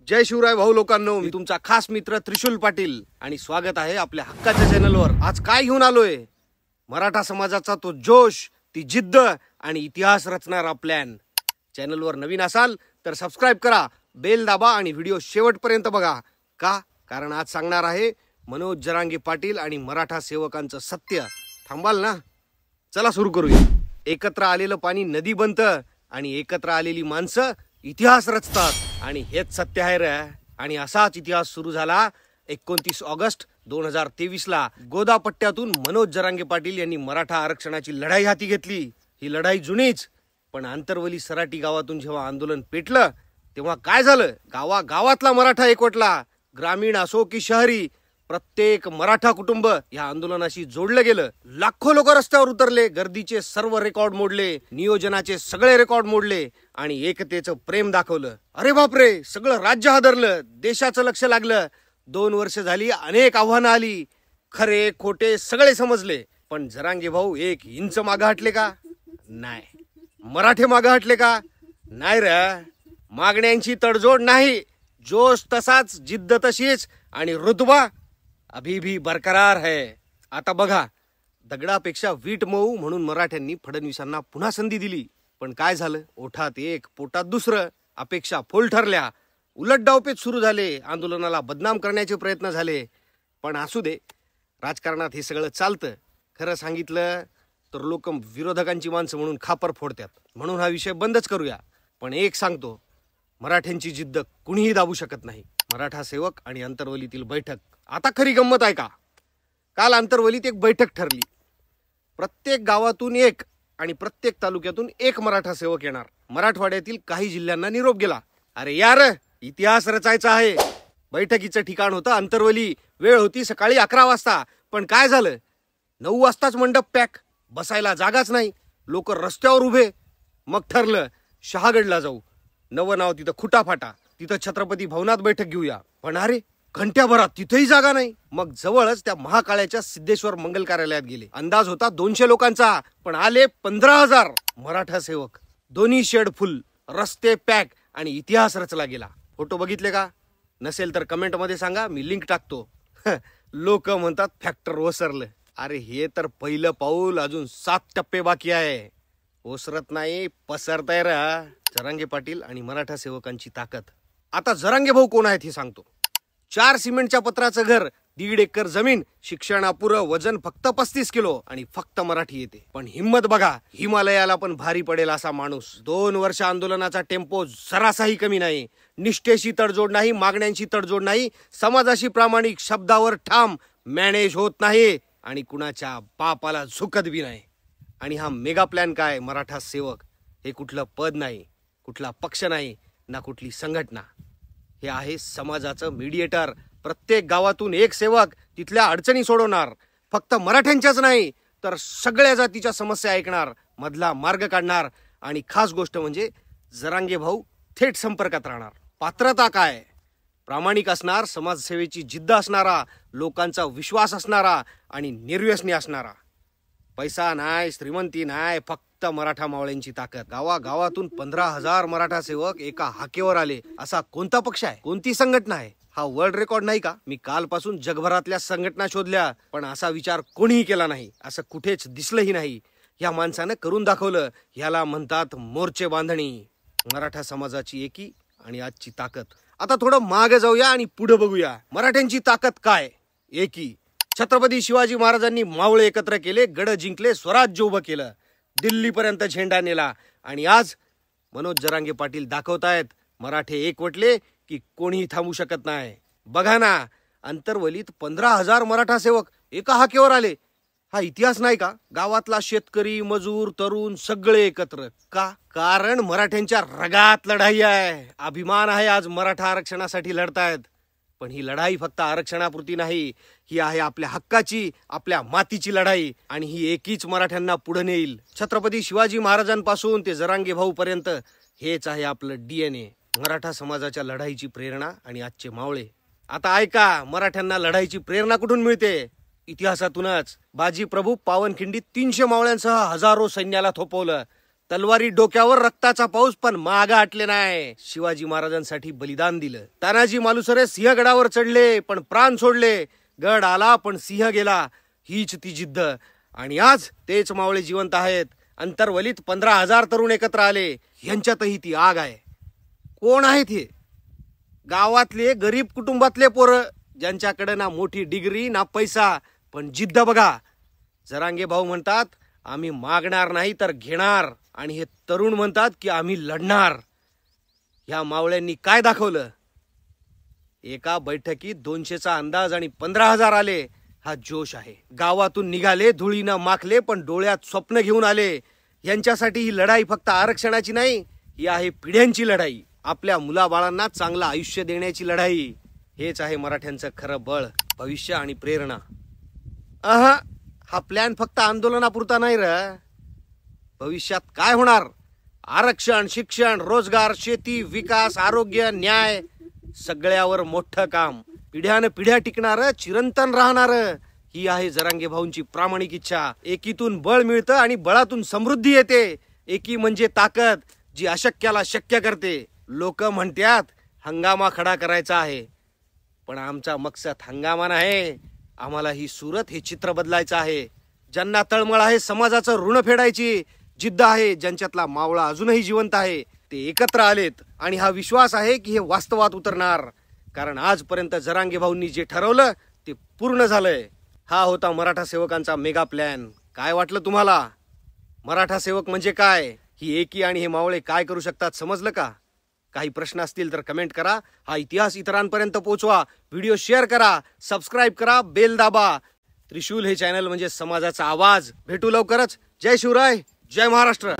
जय शिवराय भाऊ लोकांनो, मी तुमचा खास मित्र त्रिशूल पाटील आणि स्वागत आहे आपल्या हक्काच्या चॅनलवर। आज काय घेऊन आलोय? मराठा समाजाचा तो जोश, ती जिद्द आणि इतिहास रचणारा प्लॅन। चॅनलवर नवीन असाल तर सबस्क्राइब करा, बेल दाबा आणि व्हिडिओ शेवटपर्यंत बघा। का? कारण आज सांगणार आहे मनोज जरांगे पाटील आणि मराठा सेवकांचं सत्य। थांबाल ना? चला सुरू करूया। एकत्र आलेलं पाणी नदी बनतं आणि एकत्र आलेली माणसं इतिहास रचतात आणि हेच सत्य आहे रे। आणि असाच इतिहास सुरू झाला 29 ऑगस्ट 2023 ला। गोदापट्ट्यातून मनोज जरांगे पाटील यांनी मराठा आरक्षणाची लढाई हाती घेतली। ही लढाई जुनीच, पण आंतरवली सराटी गावातून जेव्हा आंदोलन पेटलं तेव्हा काय झालं? गावागावातला मराठा एकवटला। ग्रामीण असो की शहरी, प्रत्येक मराठा कुटुंब या आंदोलनाशी जोडलं गेलं। लाखो लोक रस्त्यावर उतरले, गर्दीचे सर्व रेकॉर्ड मोडले, नियोजनाचे सगळे रेकॉर्ड मोडले आणि एकतेचं प्रेम दाखवलं। अरे बापरे, सगळं राज्य हादरलं, देशाचं लक्ष लागलं। 2 वर्ष झाली, अनेक आव्हानं आली, खरे खोटे सगळे समजले, पण जरांगे भाऊ 1 इंच मागे हटले का? नाही। मराठे मागे हटले का? नाही रे। मागण्यांची तडजोड नाही, जोश तसाच, जिद्द तशीच आणि रुतबा अभी भी बरकरार है। आता बघा, दगडापेक्षा वीट मऊ म्हणून मराठ्यांनी फडणवीसांना पुन्हा संधी दिली, पण काय झालं? ओठात एक, पोटात दुसरं। अपेक्षा फोल ठरल्या, उलट डावपेच सुरू झाले, आंदोलनाला बदनाम करण्याचे प्रयत्न झाले। पण असू दे, राजकारणात हे सगळं चालतं। खरं सांगितलं तर लोक विरोधकांची माणसं म्हणून खापर फोडतात, म्हणून हा विषय बंदच करूया। पण एक सांगतो, मराठ्यांची जिद्द कुणीही दाबू शकत नाही। मराठा सेवक आणि अंतरवलीतील बैठक। आता खरी गंमत आहे का? काल अंतरवलीत एक बैठक ठरली। प्रत्येक गावातून एक आणि प्रत्येक तालुक्यातून एक मराठा सेवक येणार। मराठवाड्यातील काही जिल्ह्यांना निरोप गेला। अरे यार, इतिहास रचायचा आहे। बैठकीचं ठिकाण होतं अंतरवली, वेळ होती सकाळी 11 वाजता। पण काय झालं? 9 वाजताच मंडप पॅक, बसायला जागाच नाही, लोक रस्त्यावर उभे। मग ठरलं शहागडला जाऊ। नवं नाव तिथं खुटाफाटा, तिथं छत्रपती भवनात बैठक घेऊया। पण अरे, घंट्याभरात तिथेही जागा नाही। मग जवळच त्या महाकाळ्याच्या सिद्धेश्वर मंगल कार्यालयात गेले। अंदाज होता 200 लोकांचा, पण आले 15,000 मराठा सेवक। दोन्ही शेड फुल, रस्ते पॅक आणि इतिहास रचला गेला। फोटो बघितले का? नसेल तर कमेंट मध्ये सांगा, मी लिंक टाकतो। लोक म्हणतात फॅक्टर ओसरलं। अरे हे तर पहिलं पाऊल, अजून 7 टप्पे बाकी आहे। ओसरत नाही, पसरताय रा। जरांगे पाटील आणि मराठा सेवकांची ताकद। आता जरांगे भाऊ कोण आहेत हे सांगतो। 4 सिमेंटच्या पत्राचं घर, 1.5 एकर जमीन, शिक्षण अपुरं, वजन फक्त 35 किलो आणि फक्त मराठी येते। पण हिम्मत बघा, हिमालयाला पण भारी पडेल असा माणूस। 2 वर्ष आंदोलनाचा टेम्पो जरासाही कमी नाही। निष्ठेशी तडजोड नाही, मागण्यांची तडजोड नाही, समाजाशी प्रामाणिक, शब्दावर ठाम, मॅनेज होत नाही आणि कुणाच्या बापाला झुकत बी नाही। आणि हा मेगा प्लॅन काय? मराठा सेवक हे कुठलं पद नाही, कुठला पक्ष नाही, ना कुठली संघटना। हे आहे समाजाचं मीडिएटर। प्रत्येक गावातून एक सेवक तिथल्या अडचणी सोडवणार। फक्त मराठ्यांच्याच नाही तर सगळ्या जातीच्या समस्या ऐकणार, मधला मार्ग काढणार। आणि खास गोष्ट म्हणजे जरांगे भाऊ थेट संपर्कात राहणार। पात्रता काय? प्रामाणिक असणार, समाजसेवेची जिद्द असणारा, लोकांचा विश्वास असणारा आणि निर्व्यसनी असणारा। पैसा नाही, श्रीमंती नाही, फक्त मराठा मावळ्यांची ताकद। गावागावातून 15,000 मराठा सेवक एका हाकेवर आले। असा कोणता पक्ष आहे, कोणती संघटना आहे? हा वर्ल्ड रेकॉर्ड नाही का? मी कालपासून जगभरातल्या संघटना शोधल्या, पण असा विचार कोणीही केला नाही, असं कुठेच दिसलंही नाही। या माणसानं करून दाखवलं। याला म्हणतात मोर्चे बांधणी। मराठा समाजाची एकी आणि आजची ताकद। आता थोडं मागे जाऊया आणि पुढे बघूया। मराठ्यांची ताकद काय? एकी। छत्रपती शिवाजी महाराजांनी मावळे एकत्र केले, गड जिंकले, स्वराज्य उभं केलं, दिल्लीपर्यंत झेंडा नेला। आणि आज मनोज जरांगे पाटील दाखवतायत, मराठे एकवटले की कोणीही थांबू शकत नाही। बघा ना, अंतरवलीत 15,000 मराठा सेवक एका हाकेवर आले। हा इतिहास नाही का? गावातला शेतकरी, मजूर, तरुण सगळे एकत्र। का? कारण मराठ्यांच्या रगात लढाई आहे, अभिमान आहे। आज मराठा आरक्षणासाठी लढतायत, पण ही लढाई फक्त आरक्षणापुरती नाही, ही आहे आपल्या हक्काची, आपल्या मातीची लढाई। आणि ही एकीच मराठ्यांना पुढे नेईल। छत्रपती शिवाजी महाराजांपासून ते जरांगे भाऊ पर्यंत हेच आहे आपलं DNA। मराठा समाजाच्या लढाईची प्रेरणा आणि आजचे मावळे। आता ऐका, मराठ्यांना लढाईची प्रेरणा कुठून मिळते? इतिहासातूनच। बाजी प्रभू पावनखिंडीत 300 मावळ्यांसह हजारो सैन्याला थोपवलं। तलवारी डोक्यावर रक्ताचा पाऊस पण माग हटले नाही. शिवाजी महाराजांसाठी बलिदान दिलं. तानाजी मालुसरे सिंहगडावर चढले पण प्राण सोडले. गड आला पण सिंह गेला. हीच ती जिद्द. आणि आज तेच मावळे जिवंत आहेत. अंतरवलीत 15,000 तरुण एकत्र आले. यांच्यातही ती आग आहे. कोण आहेत हे? गावातले गरीब कुटुंबातले पोरं, ज्यांच्याकडे ना मोठी डिग्री ना पैसा, पण जिद्द बघा. जरांगे भाऊ म्हणतात आम्ही मागणार नाही तर घेणार, आणि हे तरुण म्हणतात की आम्ही लढणार. ह्या मावळ्यांनी काय दाखवलं? एका बैठकीत 200चा अंदाज आणि 15,000 आले. हा जोश आहे. गावातून निघाले, धुळीनं माखले, पण डोळ्यात स्वप्न घेऊन आले. यांच्यासाठी ही लढाई फक्त आरक्षणाची नाही, ही आहे पिढ्यांची लढाई. आपल्या मुलाबाळांना चांगलं आयुष्य देण्याची लढाई. हेच आहे मराठ्यांचं खरं बळ, भविष्य आणि प्रेरणा. हा प्लॅन फक्त आंदोलनापुरता नाही र. भविष्यात काय होणार? आरक्षण, शिक्षण, रोजगार, शेती, विकास, आरोग्य, न्याय, सगळ्यावर मोठं काम. पिढ्यानं पिढ्या टिकणार, चिरंतन राहणार. ही आहे जरांगे भाऊंची प्रामाणिक इच्छा. एकीतून बळ मिळतं आणि बळातून समृद्धी येते. एकी म्हणजे ताकद, जी अशक्याला शक्य करते. लोक म्हणतात हंगामा खडा करायचा आहे, पण आमचा मकसद हंगामा नाही. आम्हाला ही सूरत, हे चित्र बदलायचं आहे. ज्यांना तळमळ आहे समाजाचं ऋण फेडायची, जिद्द आहे, ज्यांच्यातला मावळा अजूनही जिवंत आहे, ते एकत्र आलेत. आणि हा विश्वास आहे की हे वास्तवात उतरणार. कारण आजपर्यंत जरांगे भाऊंनी जे ठरवलं ते पूर्ण झालंय. हा होता मराठा सेवकांचा मेगा प्लॅन. काय वाटलं तुम्हाला? मराठा सेवक म्हणजे काय? ही एकी आणि हे मावळे काय करू शकतात समजलं का? काही प्रश्न असतील तर कमेंट करा. हा इतिहास इतरांपर्यंत पोहोचवा. व्हिडिओ शेअर करा, सबस्क्राईब करा, बेल दाबा. त्रिशूल हे चॅनल म्हणजे समाजाचा आवाज. भेटू लवकरच. जय शिवराय, जय महाराष्ट्र.